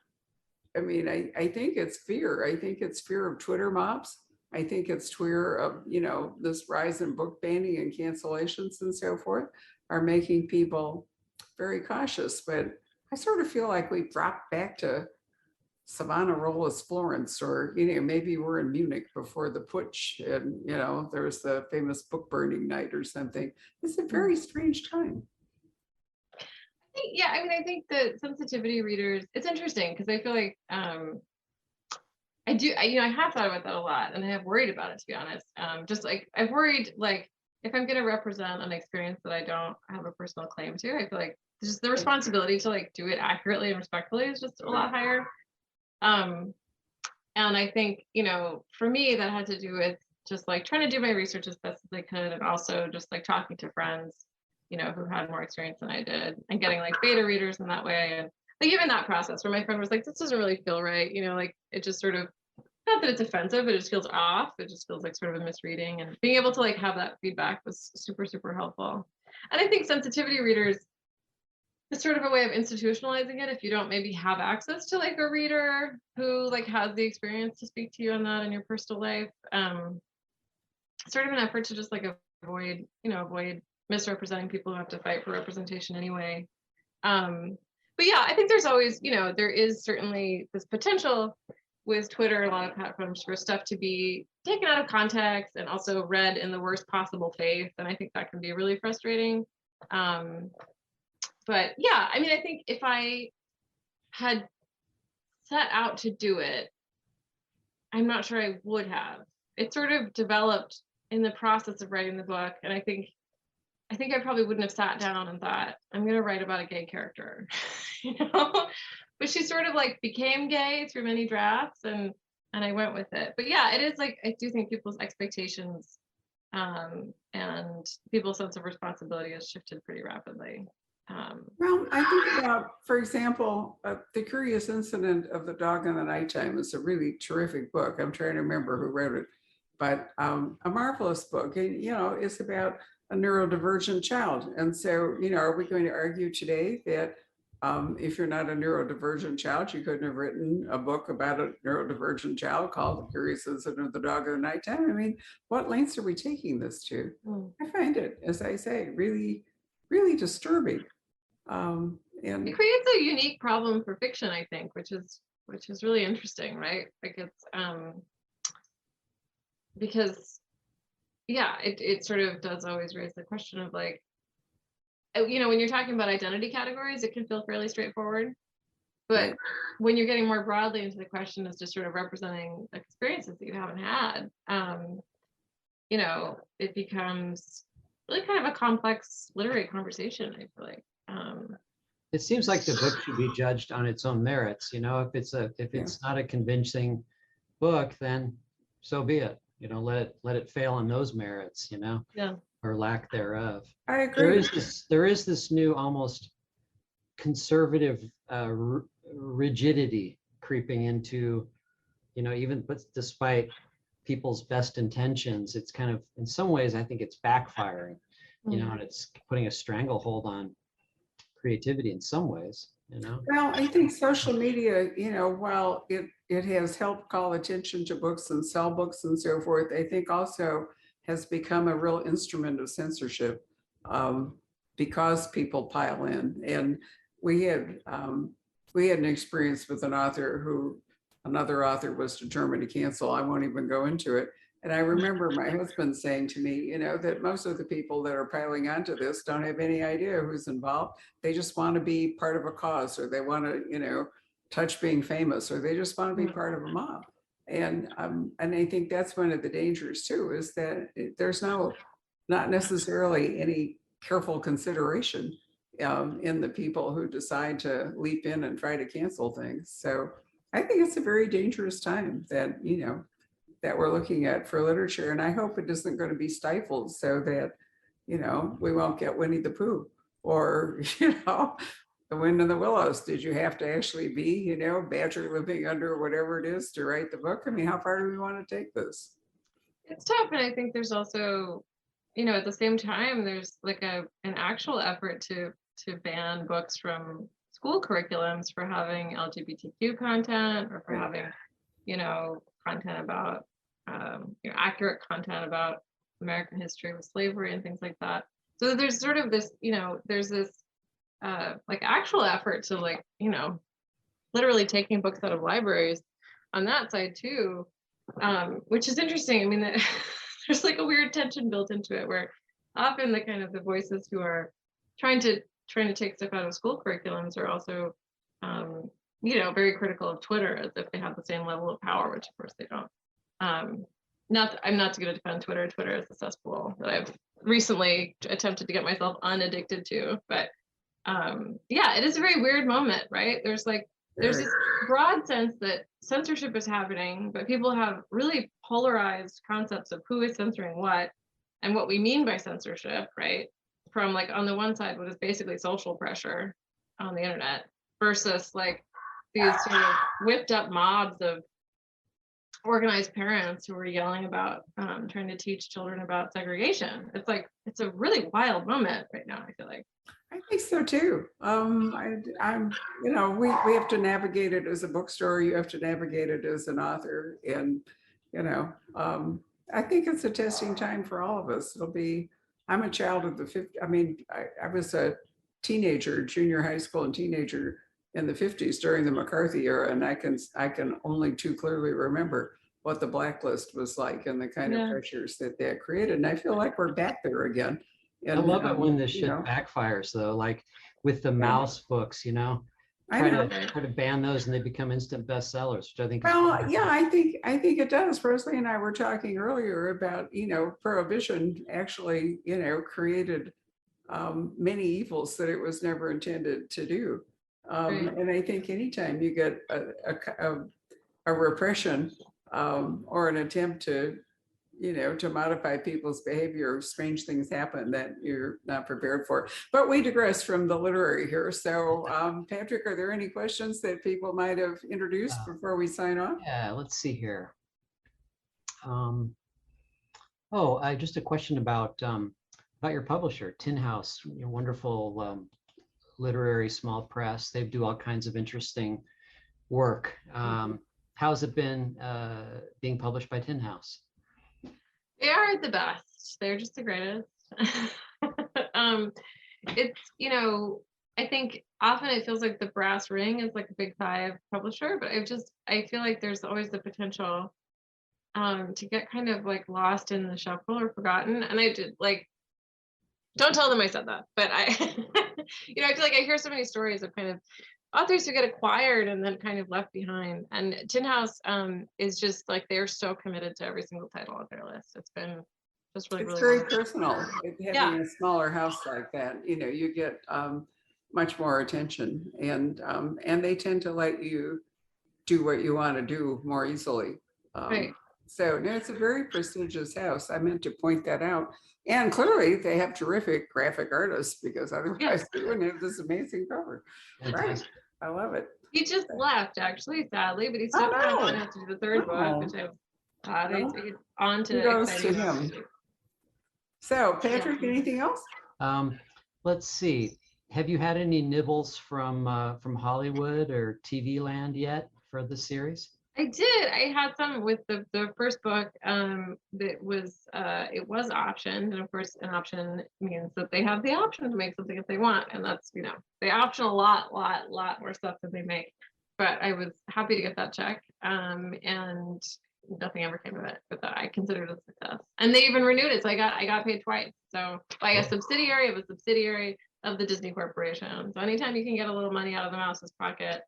I mean, I think it's fear. I think it's fear of Twitter mobs. I think it's fear of, you know, this rise in book banning and cancellations and so forth are making people very cautious. But I sort of feel like we dropped back to Savonarola, Florence, or, you know, maybe we're in Munich before the putsch, and, you know, there's the famous book burning night or something. It's a very strange time. Yeah, I mean, I think that sensitivity readers, it's interesting because I feel like I have thought about that a lot, and I have worried about it, to be honest. Just like I've worried, like if I'm going to represent an experience that I don't have a personal claim to, I feel like just the responsibility to like do it accurately and respectfully is just a lot higher. And I think, you know, for me, that had to do with just like trying to do my research as best as I could, and also just like talking to friends, you know, who had more experience than I did, and getting like beta readers in that way. And like even that process where my friend was like, this doesn't really feel right, you know, like it just sort of, not that it's offensive, it just feels off. It just feels like sort of a misreading, and being able to like have that feedback was super, super helpful. And I think sensitivity readers, it's sort of a way of institutionalizing it if you don't maybe have access to like a reader who like has the experience to speak to you on that in your personal life. Sort of an effort to just like avoid misrepresenting people who have to fight for representation anyway. But yeah, I think there's always, you know, there is certainly this potential with Twitter, a lot of platforms, for stuff to be taken out of context and also read in the worst possible faith. And I think that can be really frustrating. But yeah, I mean, I think if I had set out to do it, I'm not sure I would have. It sort of developed in the process of writing the book. And I think I probably wouldn't have sat down and thought, I'm going to write about a gay character, you know? But she sort of like became gay through many drafts, and I went with it. But yeah, it is like, I do think people's expectations and people's sense of responsibility has shifted pretty rapidly. Well, I think about, for example, The Curious Incident of the Dog in the Nighttime is a really terrific book. I'm trying to remember who wrote it, but a marvelous book. And, you know, it's about a neurodivergent child. And so, you know, are we going to argue today that if you're not a neurodivergent child, you couldn't have written a book about a neurodivergent child called The Curious Incident of the Dog in the Nighttime? I mean, what lengths are we taking this to? I find it, as I say, really, really disturbing. And it creates a unique problem for fiction, I think, which is really interesting, right? Like it's because yeah, it sort of does always raise the question of like, you know, when you're talking about identity categories, it can feel fairly straightforward. But when you're getting more broadly into the question as just sort of representing experiences that you haven't had, you know, it becomes really kind of a complex literary conversation, I feel like. It seems like the book should be judged on its own merits. You know, if it's not a convincing book, then so be it. You know, let it fail on those merits, you know, Yeah. or lack thereof. I agree. There is this new almost conservative rigidity creeping into, you know, but despite people's best intentions, it's kind of, in some ways, I think it's backfiring, you know, and it's putting a stranglehold on creativity in some ways, you know. Well, I think social media, you know, while it has helped call attention to books and sell books and so forth, I think also has become a real instrument of censorship, because people pile in. And we had an experience with another author was determined to cancel. I won't even go into it. And I remember my husband saying to me, you know, that most of the people that are piling onto this don't have any idea who's involved. They just want to be part of a cause, or they want to, you know, touch being famous, or they just want to be part of a mob. And I think that's one of the dangers too, is that there's not necessarily any careful consideration in the people who decide to leap in and try to cancel things. So I think it's a very dangerous time that, you know, that we're looking at for literature. And I hope it isn't going to be stifled so that, you know, we won't get Winnie the Pooh or, you know, The Wind in the Willows. Did you have to actually be, you know, badger living under whatever it is to write the book? I mean, how far do we want to take this? It's tough. And I think there's also, you know, at the same time, there's like an actual effort to ban books from school curriculums for having LGBTQ content, or for having, you know, content about, you know, accurate content about American history with slavery and things like that. So there's sort of this, you know, there's this like actual effort to, like, you know, literally taking books out of libraries on that side too, which is interesting. I mean, there's like a weird tension built into it, where often the kind of the voices who are trying to take stuff out of school curriculums are also, you know, very critical of Twitter, as if they have the same level of power, which of course they don't. I'm not going to defend Twitter. Twitter is a cesspool that I've recently attempted to get myself unaddicted to. But yeah, it is a very weird moment, right? There's this broad sense that censorship is happening, but people have really polarized concepts of who is censoring what and what we mean by censorship, right? From, like, on the one side, what is basically social pressure on the internet, versus like these sort of whipped up mobs of organized parents who are yelling about trying to teach children about segregation. It's like, it's a really wild moment right now, I feel like. I think so too. I'm, you know, we have to navigate it as a bookstore. You have to navigate it as an author, and, you know, I think it's a testing time for all of us. I'm a child of the 50s. I mean, I was a teenager, junior high school and teenager in the 50s during the McCarthy era, and I can only too clearly remember what the blacklist was like and the kind of pressures that created. And I feel like we're back there again. And, I love it when this shit know, backfires, though, like with the Mouse books, you know, try to ban those and they become instant bestsellers, which I think is wonderful. Yeah, I think it does. Rosalie and I were talking earlier about, you know, Prohibition actually, you know, created many evils that it was never intended to do. And I think anytime you get a repression or an attempt to, you know, to modify people's behavior, strange things happen that you're not prepared for. But we digress from the literary here. So Patrick, are there any questions that people might have introduced before we sign off? Yeah, let's see here. Just a question about your publisher, Tin House, you know, wonderful literary small press. They do all kinds of interesting work. How's it been being published by Tin House? They are the best. They're just the greatest. It's, you know, I think often it feels like the brass ring is like a big five publisher, but I feel like there's always the potential to get kind of like lost in the shuffle or forgotten. And I did, like, don't tell them I said that, but I, you know, I feel like I hear so many stories of kind of authors who get acquired and then kind of left behind. And Tin House is just like, they're so committed to every single title on their list. It's been just really, It's really very wonderful. personal. Having a smaller house like that, you get much more attention, and they tend to let you do what you want to do more easily. Right. So no, it's a very prestigious house. I meant to point that out. And clearly they have terrific graphic artists, because otherwise they wouldn't have this amazing cover. Right. I love it. He just left, actually, sadly, but he's still going to have to do the third book, which I'm on to exciting him. So Patrick, anything else? Let's see. Have you had any nibbles from Hollywood or TV land yet for the series? I did. I had some with the first book. That was it was optioned, and of course, an option means that they have the option to make something if they want, and that's, they option a lot more stuff than they make. But I was happy to get that check, and nothing ever came of it. But I considered it a success, and they even renewed it, so I got paid twice. So by a subsidiary of a subsidiary of the Disney Corporation. So anytime you can get a little money out of the mouse's pocket.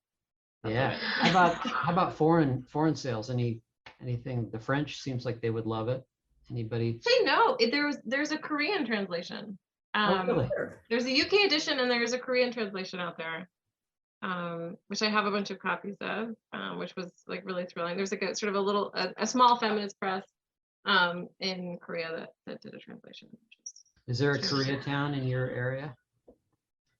Yeah. How about foreign sales? Anything? The French seems like they would love it. Anybody? I know there's a Korean translation. Really? There's a UK edition and there's a Korean translation out there, which I have a bunch of copies of, which was like really thrilling. There's like a sort of a small feminist press in Korea that did a translation. Is there a Koreatown in your area?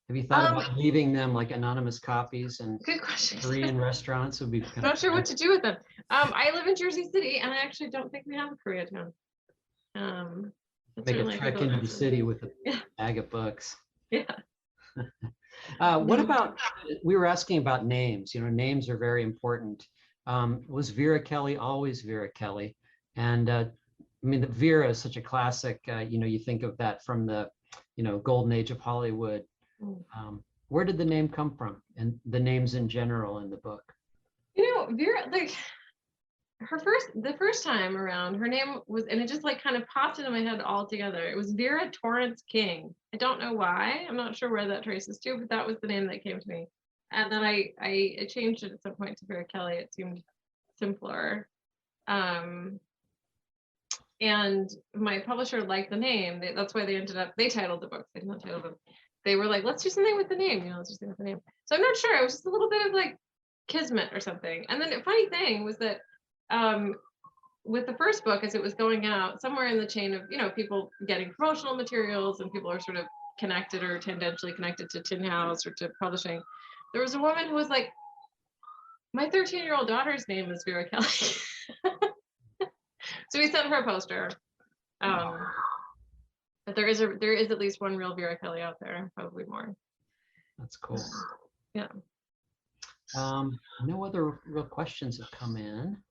Have you thought about leaving them like anonymous copies and good question. Korean restaurants would be kind not sure what to do with them. I live in Jersey City and I actually don't think we have a Koreatown. Make a trek into the city with a bag of books. Yeah. What about, we were asking about names. Names are very important. Was Vera Kelly always Vera Kelly? And I mean, the Vera is such a classic, you think of that from the, golden age of Hollywood. Where did the name come from, and the names in general in the book? Vera, like the first time around, her name was, and it just like kind of popped into my head all together. It was Vera Torrance King. I don't know why. I'm not sure where that traces to, but that was the name that came to me. And then I changed it at some point to Vera Kelly. It seemed simpler. And my publisher liked the name. That's why they titled the books. They did not title them. They were like, let's do something with the name, let's do something with the name. So I'm not sure. It was just a little bit of like kismet or something. And then the funny thing was that with the first book, as it was going out, somewhere in the chain of, people getting promotional materials and people are sort of connected or tangentially connected to Tin House or to publishing, there was a woman who was like, my 13-year-old daughter's name is Vera Kelly. So we sent her a poster. But there is at least one real Vera Kelly out there, probably more. That's cool. Yeah. No other real questions have come in.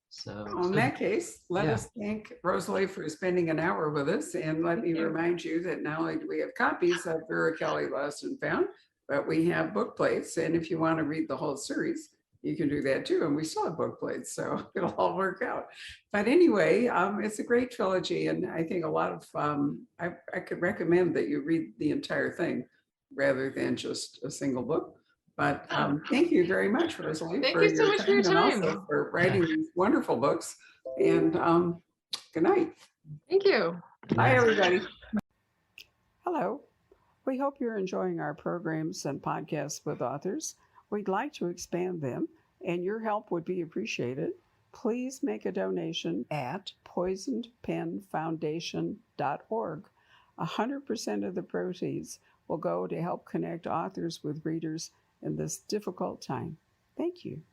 So in that case, let us thank Rosalie for spending an hour with us, and let me remind you that not only do we have copies of Vera Kelly Lost and Found, but we have book plates, and if you want to read the whole series, you can do that too. And we still have book plates, so it'll all work out. But anyway, it's a great trilogy. And I think a lot of, I could recommend that you read the entire thing rather than just a single book. But thank you very much, Rosalie. Thank you so much for your time. And also for writing these wonderful books. And good night. Thank you. Bye, everybody. Hello. We hope you're enjoying our programs and podcasts with authors. We'd like to expand them, and your help would be appreciated. Please make a donation at poisonedpenfoundation.org. 100% of the proceeds will go to help connect authors with readers in this difficult time. Thank you.